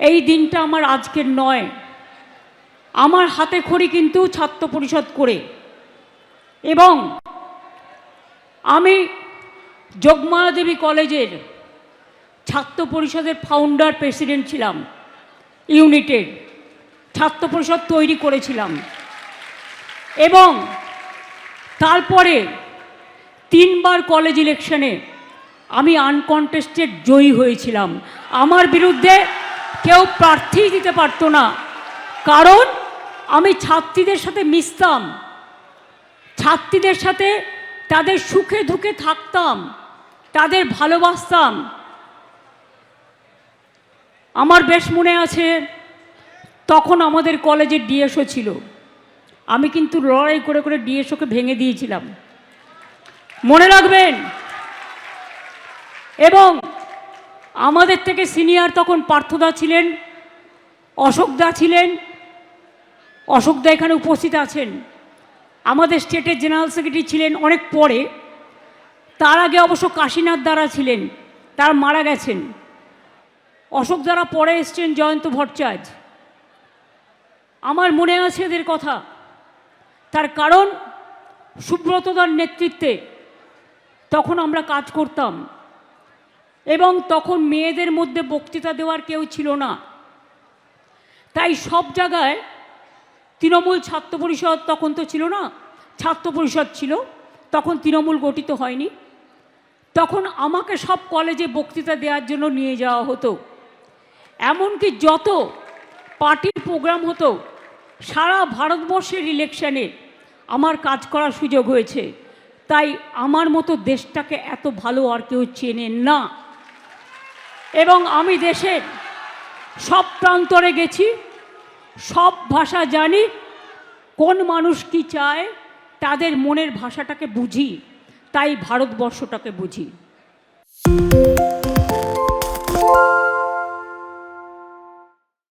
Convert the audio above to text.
এই দিনটা আমার আজকের নয়, আমার হাতে খড়ি কিন্তু ছাত্র পরিষদ করে, এবং আমি যোগমায়া দেবী কলেজের ছাত্র পরিষদের ফাউন্ডার প্রেসিডেন্ট ছিলাম, ইউনিটের ছাত্র পরিষদ তৈরি করেছিলাম, এবং তারপরে 3 বার কলেজ ইলেকশনে আমি আনকন্টেস্টেড জয়ী হয়েছিলাম। আমার বিরুদ্ধে কেউ প্রার্থী দিতে পারতো না, কারণ আমি ছাত্রীদের সাথে মিশতাম, ছাত্রীদের সাথে তাদের সুখে দুঃখে থাকতাম, তাদের ভালোবাসতাম। আমার বেশ মনে আছে, তখন আমাদের কলেজের ডিএসও ছিল, আমি কিন্তু লড়াই করে করে ডিএসওকে ভেঙে দিয়েছিলাম, মনে রাখবেন। এবং আমাদের থেকে সিনিয়র তখন পার্থদা ছিলেন, অশোকদা ছিলেন, অশোকদা এখানে উপস্থিত আছেন, আমাদের স্টেটের জেনারেল সেক্রেটারি ছিলেন অনেক পরে, তার আগে অবশ্য কাশীনাথ দ্বারা ছিলেন, তারা মারা গেছেন। অশোক দ্বারা পরে এসছেন জয়ন্ত ভট্টাচার্য। আমার মনে আছে এদের কথা, তার কারণ সুব্রতদার নেতৃত্বে তখন আমরা কাজ করতাম, এবং তখন মেয়েদের মধ্যে বক্তৃতা দেওয়ার কেউ ছিল না, তাই সব জায়গায় তৃণমূল ছাত্র পরিষদ তখন তো ছিল না, ছাত্র পরিষদ ছিল, তখন তৃণমূল গঠিত হয়নি, তখন আমাকে সব কলেজে বক্তৃতা দেওয়ার জন্য নিয়ে যাওয়া হতো। এমনকি যত পার্টির প্রোগ্রাম হতো সারা ভারতবর্ষের ইলেকশনে আমার কাজ করার সুযোগ হয়েছে, তাই আমার মতো দেশটাকে এত ভালো আর কেউ চেনে না। এবং আমি দেশের সব প্রান্তরে গেছি, সব ভাষা জানি, কোন মানুষ কি চায় তাদের মনের ভাষাটাকে বুঝি, তাই ভারতবর্ষটাকে বুঝি।